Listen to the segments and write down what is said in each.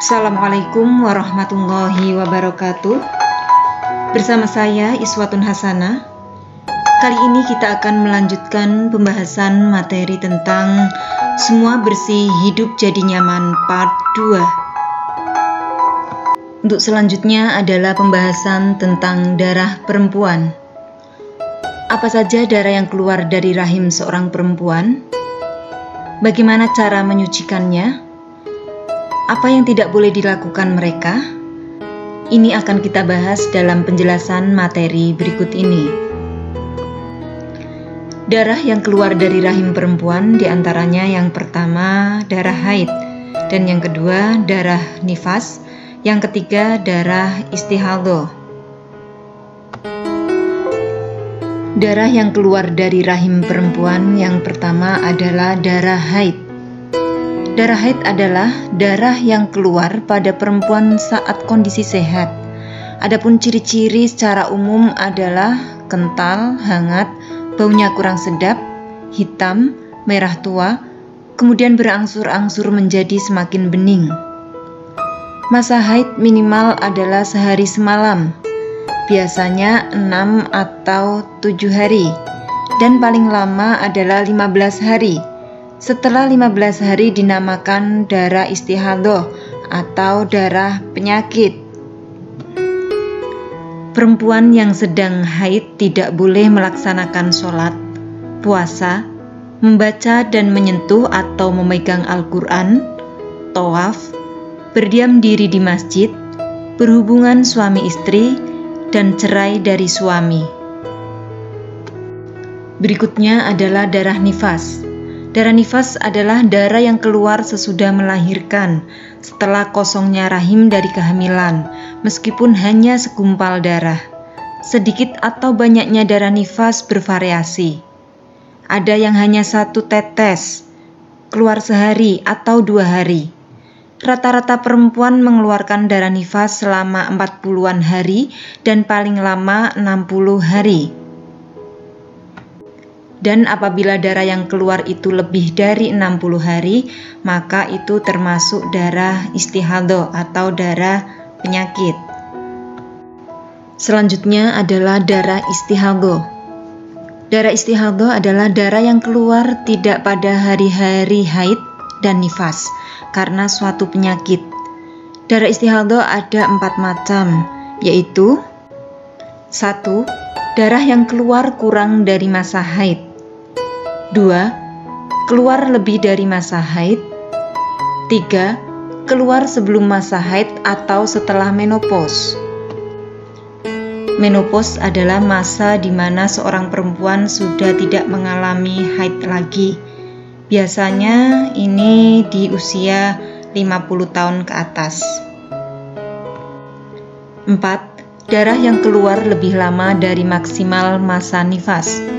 Assalamualaikum warahmatullahi wabarakatuh. Bersama saya Iswatun Hasanah. Kali ini kita akan melanjutkan pembahasan materi tentang Semua Bersih Hidup Jadi Nyaman Part 2. Untuk selanjutnya adalah pembahasan tentang darah perempuan. Apa saja darah yang keluar dari rahim seorang perempuan? Bagaimana cara menyucikannya? Apa yang tidak boleh dilakukan mereka? Ini akan kita bahas dalam penjelasan materi berikut ini. Darah yang keluar dari rahim perempuan diantaranya yang pertama darah haid, dan yang kedua darah nifas, yang ketiga darah istihadhah. Darah yang keluar dari rahim perempuan yang pertama adalah darah haid. Darah haid adalah darah yang keluar pada perempuan saat kondisi sehat. Adapun ciri-ciri secara umum adalah kental, hangat, baunya kurang sedap, hitam, merah tua, kemudian berangsur-angsur menjadi semakin bening. Masa haid minimal adalah sehari semalam, biasanya 6 atau 7 hari, dan paling lama adalah 15 hari. Setelah 15 hari dinamakan darah istihadhah atau darah penyakit. Perempuan yang sedang haid tidak boleh melaksanakan sholat, puasa, membaca dan menyentuh atau memegang Al-Quran, tawaf, berdiam diri di masjid, berhubungan suami istri, dan cerai dari suami. Berikutnya adalah darah nifas. Darah nifas adalah darah yang keluar sesudah melahirkan, setelah kosongnya rahim dari kehamilan, meskipun hanya segumpal darah. Sedikit atau banyaknya darah nifas bervariasi. Ada yang hanya 1 tetes, keluar sehari atau 2 hari. Rata-rata perempuan mengeluarkan darah nifas selama 40-an hari dan paling lama 60 hari. Dan apabila darah yang keluar itu lebih dari 60 hari, maka itu termasuk darah istihadhah atau darah penyakit. Selanjutnya adalah darah istihadhah. Darah istihadhah adalah darah yang keluar tidak pada hari-hari haid dan nifas karena suatu penyakit. Darah istihadhah ada 4 macam, yaitu 1. Darah yang keluar kurang dari masa haid. 2. Keluar lebih dari masa haid. 3. Keluar sebelum masa haid atau setelah menopause. Menopause adalah masa di mana seorang perempuan sudah tidak mengalami haid lagi. Biasanya ini di usia 50 tahun ke atas. 4. Darah yang keluar lebih lama dari maksimal masa nifas.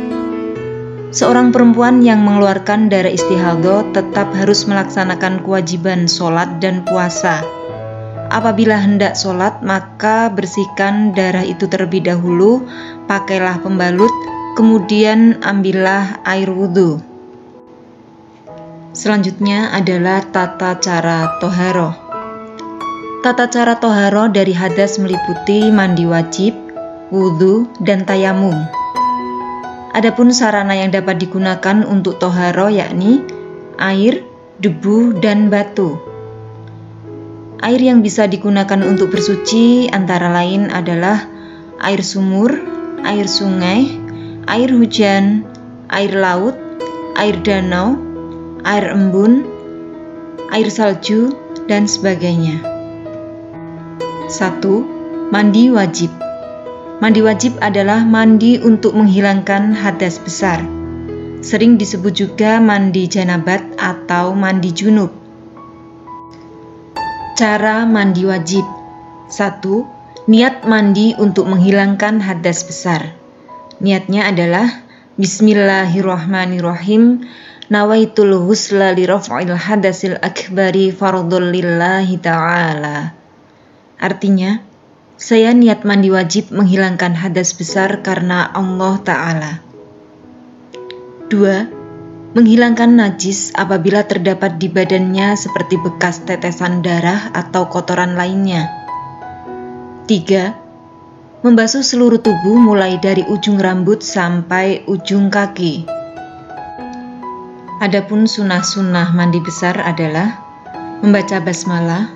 Seorang perempuan yang mengeluarkan darah istihadhah tetap harus melaksanakan kewajiban sholat dan puasa. Apabila hendak sholat, maka bersihkan darah itu terlebih dahulu, pakailah pembalut, kemudian ambillah air wudhu. Selanjutnya adalah tata cara toharoh. Tata cara toharoh dari hadas meliputi mandi wajib, wudhu, dan tayamum. Adapun sarana yang dapat digunakan untuk toharoh yakni air, debu, dan batu. Air yang bisa digunakan untuk bersuci antara lain adalah air sumur, air sungai, air hujan, air laut, air danau, air embun, air salju, dan sebagainya. 1. Mandi wajib. Mandi wajib adalah mandi untuk menghilangkan hadas besar. Sering disebut juga mandi janabat atau mandi junub. Cara mandi wajib. 1. Niat mandi untuk menghilangkan hadas besar. Niatnya adalah Bismillahirrahmanirrahim. Nawaitul ghusla li raf'il hadasil akbari fardhul lillahi ta'ala. Artinya, saya niat mandi wajib menghilangkan hadas besar karena Allah Ta'ala. 2. menghilangkan najis apabila terdapat di badannya seperti bekas tetesan darah atau kotoran lainnya. 3. Membasuh seluruh tubuh mulai dari ujung rambut sampai ujung kaki. Adapun sunnah-sunnah mandi besar adalah membaca basmalah,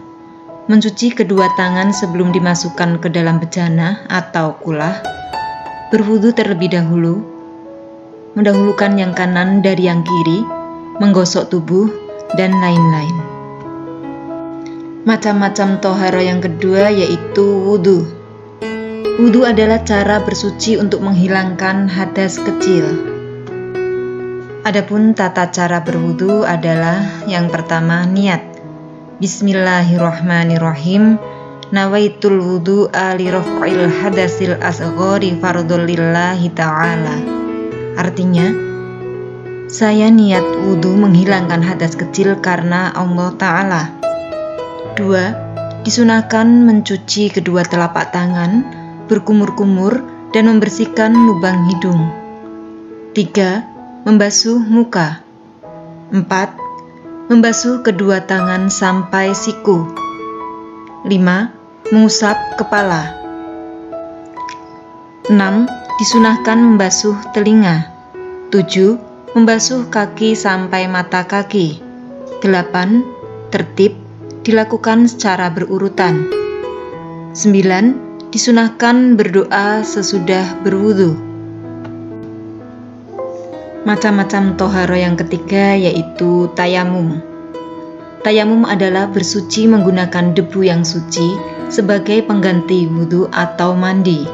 mencuci kedua tangan sebelum dimasukkan ke dalam bejana atau kulah, berwudu terlebih dahulu, mendahulukan yang kanan dari yang kiri, menggosok tubuh, dan lain-lain. Macam-macam toharo yang kedua yaitu wudu. Wudu adalah cara bersuci untuk menghilangkan hadas kecil. Adapun tata cara berwudu adalah yang pertama niat. Bismillahirrahmanirrahim. Nawaitul wudu'a li raf'il hadasil asghari fardhul lillahi ta'ala. Artinya, saya niat wudu menghilangkan hadas kecil karena Allah Ta'ala. 2. Disunahkan mencuci kedua telapak tangan, berkumur-kumur, dan membersihkan lubang hidung. 3. Membasuh muka. 4. Membasuh kedua tangan sampai siku. 5. Mengusap kepala. 6. Disunahkan membasuh telinga. 7. Membasuh kaki sampai mata kaki. 8. Tertib, dilakukan secara berurutan. 9. Disunahkan berdoa sesudah berwudu. Macam-macam toharo yang ketiga yaitu tayamum. Tayamum adalah bersuci menggunakan debu yang suci sebagai pengganti wudu atau mandi.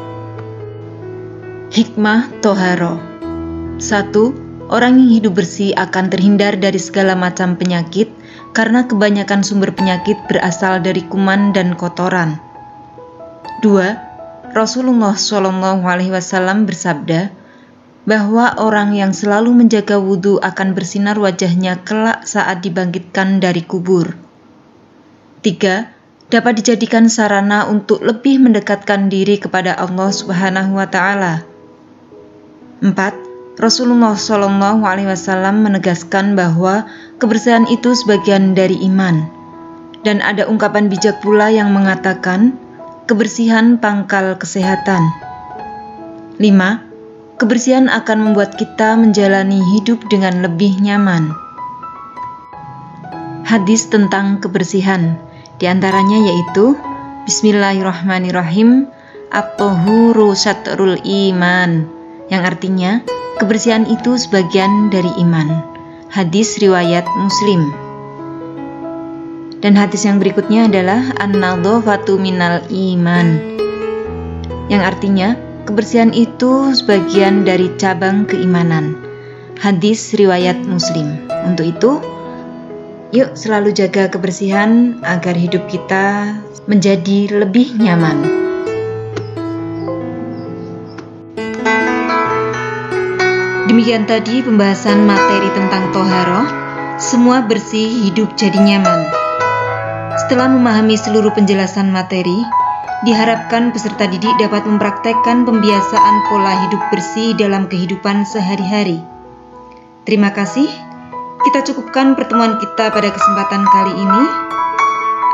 Hikmah toharo. 1. Orang yang hidup bersih akan terhindar dari segala macam penyakit karena kebanyakan sumber penyakit berasal dari kuman dan kotoran. 2. Rasulullah SAW bersabda bahwa orang yang selalu menjaga wudhu akan bersinar wajahnya kelak saat dibangkitkan dari kubur. 3. Dapat dijadikan sarana untuk lebih mendekatkan diri kepada Allah Subhanahu wa Ta'ala. 4. Rasulullah SAW menegaskan bahwa kebersihan itu sebagian dari iman. Dan ada ungkapan bijak pula yang mengatakan, kebersihan pangkal kesehatan. 5. Kebersihan akan membuat kita menjalani hidup dengan lebih nyaman. Hadis tentang kebersihan, di antaranya yaitu Bismillahirrahmanirrahim, at-tahuru syatrul iman, yang artinya kebersihan itu sebagian dari iman. Hadis riwayat Muslim. Dan hadis yang berikutnya adalah an-nadhafatu minal iman, yang artinya kebersihan itu sebagian dari cabang keimanan. Hadis riwayat Muslim. Untuk itu, yuk selalu jaga kebersihan agar hidup kita menjadi lebih nyaman. Demikian tadi pembahasan materi tentang toharoh. Semua bersih, hidup jadi nyaman. Setelah memahami seluruh penjelasan materi, diharapkan peserta didik dapat mempraktekkan pembiasaan pola hidup bersih dalam kehidupan sehari-hari. Terima kasih. Kita cukupkan pertemuan kita pada kesempatan kali ini.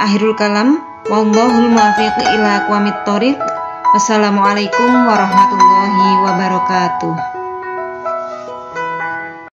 Akhirul kalam, wallahul muwaffiq ila aqwamit thoriq. Wassalamualaikum warahmatullahi wabarakatuh.